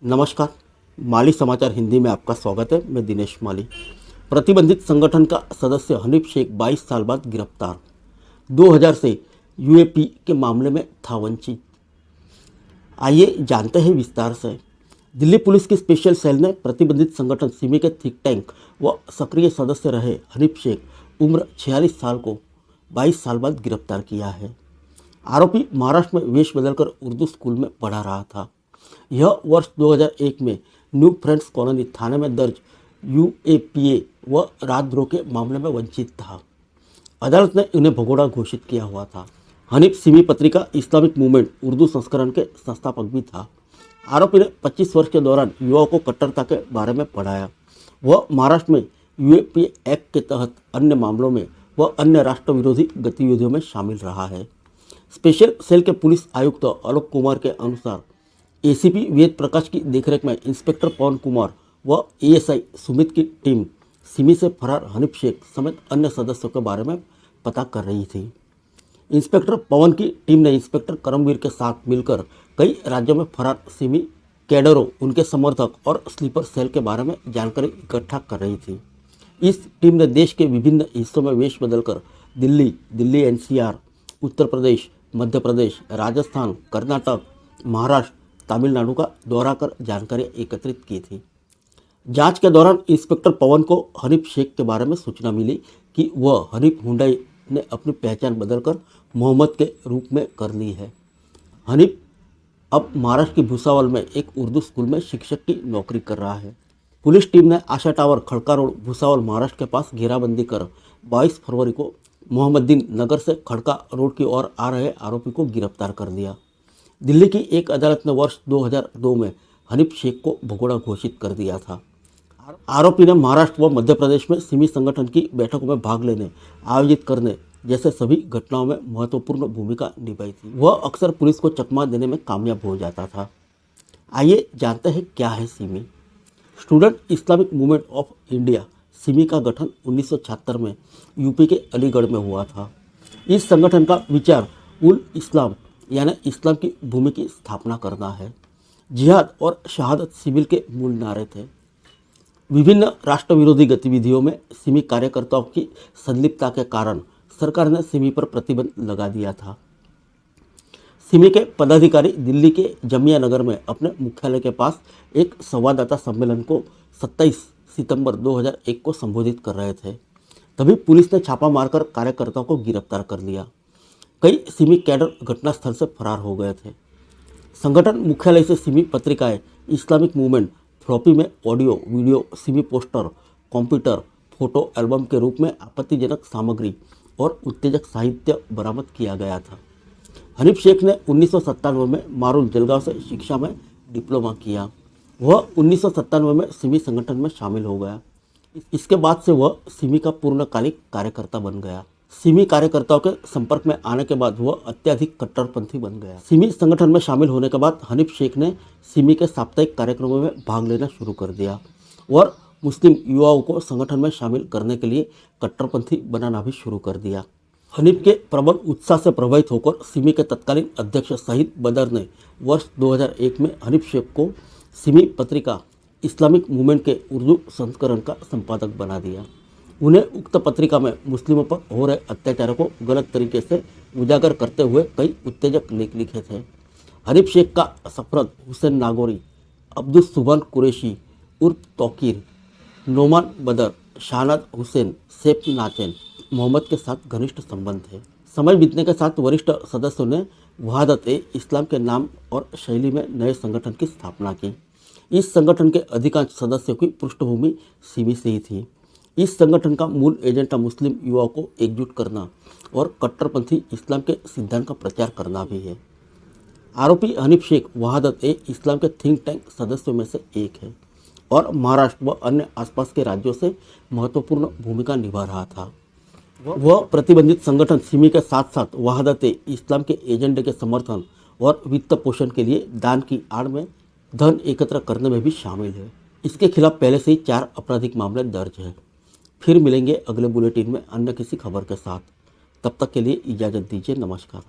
नमस्कार। माली समाचार हिंदी में आपका स्वागत है। मैं दिनेश माली। प्रतिबंधित संगठन का सदस्य हनीफ शेख 22 साल बाद गिरफ्तार। 2000 से यूएपी के मामले में था वंचित। आइए जानते हैं विस्तार से। दिल्ली पुलिस की स्पेशल सेल ने प्रतिबंधित संगठन सिमी के थिंक टैंक व सक्रिय सदस्य रहे हनीफ शेख उम्र 46 साल को 22 साल बाद गिरफ्तार किया है। आरोपी महाराष्ट्र में वेश बदलकर उर्दू स्कूल में पढ़ा रहा था। यह वर्ष 2001 में न्यू फ्रेंड्स कॉलोनी थाने में दर्ज यूएपीए व राजद्रोह के मामले में वंचित था। अदालत ने उन्हें भगोड़ा घोषित किया हुआ था। हनीफ सिमी पत्रिका इस्लामिक मूवमेंट उर्दू संस्करण के संस्थापक भी था। आरोपी ने 25 वर्ष के दौरान युवाओं को कट्टरता के बारे में पढ़ाया। वह महाराष्ट्र में यूएपीए एक्ट के तहत अन्य मामलों में व अन्य राष्ट्र विरोधी गतिविधियों में शामिल रहा है। स्पेशल सेल के पुलिस आयुक्त आलोक कुमार के अनुसार एसीपी वेद प्रकाश की देखरेख में इंस्पेक्टर पवन कुमार व एएसआई सुमित की टीम सिमी से फरार हनीफ शेख समेत अन्य सदस्यों के बारे में पता कर रही थी। इंस्पेक्टर पवन की टीम ने इंस्पेक्टर करमवीर के साथ मिलकर कई राज्यों में फरार सिमी कैडरों, उनके समर्थक और स्लीपर सेल के बारे में जानकारी इकट्ठा कर रही थी। इस टीम ने देश के विभिन्न हिस्सों में वेश बदलकर दिल्ली एनसीआर, उत्तर प्रदेश, मध्य प्रदेश, राजस्थान, कर्नाटक, महाराष्ट्र, तमिलनाडु का दौरा कर जानकारी एकत्रित की थी। जांच के दौरान इंस्पेक्टर पवन को हनीफ शेख के बारे में सूचना मिली कि वह हनीफ हुंडई ने अपनी पहचान बदलकर मोहम्मद के रूप में कर ली है। हनीफ अब महाराष्ट्र की भुसावल में एक उर्दू स्कूल में शिक्षक की नौकरी कर रहा है। पुलिस टीम ने आशा टावर, खड़का रोड, भुसावल, महाराष्ट्र के पास घेराबंदी कर 22 फरवरी को मोहम्मदीन नगर से खड़का रोड की ओर आ रहे आरोपी को गिरफ्तार कर दिया। दिल्ली की एक अदालत ने वर्ष 2002 में हनीफ शेख को भगोड़ा घोषित कर दिया था। आरोपी ने महाराष्ट्र व मध्य प्रदेश में सिमी संगठन की बैठकों में भाग लेने, आयोजित करने जैसे सभी घटनाओं में महत्वपूर्ण भूमिका निभाई थी। वह अक्सर पुलिस को चकमा देने में कामयाब हो जाता था। आइए जानते हैं क्या है Simi. Student Islamic movement of India Simi का गठन 1976 में यूपी के अलीगढ़ में हुआ था। इस संगठन का विचार उल इस्लाम यानी इस्लाम की भूमि की स्थापना करना है। जिहाद और शहादत सिविल के मूल नारे थे। विभिन्न राष्ट्र विरोधी गतिविधियों में सिमी कार्यकर्ताओं की संलिप्तता के कारण सरकार ने सिमी पर प्रतिबंध लगा दिया था। सिमी के पदाधिकारी दिल्ली के जमिया नगर में अपने मुख्यालय के पास एक संवाददाता सम्मेलन को 27 सितंबर 2001 को संबोधित कर रहे थे। तभी पुलिस ने छापा मारकर कार्यकर्ताओं को गिरफ्तार कर लिया। कई सिमी कैडर घटनास्थल से फरार हो गए थे। संगठन मुख्यालय से सिमी पत्रिकाएं, इस्लामिक मूवमेंट, फ्लॉपी में audio video, Simi poster, computer, photo album के रूप में आपत्तिजनक सामग्री और उत्तेजक साहित्य बरामद किया गया था। हनीफ शेख ने 1997 में मारुल जलगांव से शिक्षा में डिप्लोमा किया। वह 1997 में सिमी संगठन में शामिल हो गया। इसके बाद से वह सिमी का पूर्णकालिक कार्यकर्ता बन गया। सिमी कार्यकर्ताओं के संपर्क में आने के बाद वह अत्यधिक कट्टरपंथी बन गया। सिमी संगठन में शामिल होने के बाद हनीफ शेख ने सिमी के साप्ताहिक कार्यक्रमों में भाग लेना शुरू कर दिया और मुस्लिम युवाओं को संगठन में शामिल करने के लिए कट्टरपंथी बनाना भी शुरू कर दिया। हनीफ के प्रबल उत्साह से प्रभावित होकर सिमी के तत्कालीन अध्यक्ष शहीद बदर ने वर्ष 2001 में हनीफ शेख को सिमी पत्रिका इस्लामिक मूवमेंट के उर्दू संस्करण का संपादक बना दिया। उन्हें उक्त पत्रिका में मुस्लिमों पर हो रहे अत्याचारों को गलत तरीके से उजागर करते हुए कई उत्तेजक लेख लिखे थे। हनीफ शेख का सफरत हुसैन नागौरी, अब्दुल सुभान कुरैशी उर्फ तौकीर, नोमान बदर, शाहनाद हुसैन, सैफ नाचेन, मोहम्मद के साथ घनिष्ठ संबंध थे। समय बीतने के साथ वरिष्ठ सदस्यों ने वहादत-ए-इस्लाम के नाम और शैली में नए संगठन की स्थापना की। इस संगठन के अधिकांश सदस्यों की पृष्ठभूमि सिमी से ही थी। इस संगठन का मूल एजेंडा मुस्लिम युवाओं को एकजुट करना और कट्टरपंथी इस्लाम के सिद्धांत का प्रचार करना भी है। आरोपी हनीफ शेख वहादत-ए-इस्लाम के थिंक टैंक सदस्यों में से एक है और महाराष्ट्र व अन्य आसपास के राज्यों से महत्वपूर्ण भूमिका निभा रहा था। वह प्रतिबंधित संगठन सिमी के साथ साथ वहादत-ए-इस्लाम के एजेंडे के समर्थन और वित्त पोषण के लिए दान की आड़ में धन एकत्र करने में भी शामिल है। इसके खिलाफ पहले से ही 4 आपराधिक मामले दर्ज हैं। फिर मिलेंगे अगले बुलेटिन में अन्य किसी खबर के साथ। तब तक के लिए इजाज़त दीजिए। नमस्कार।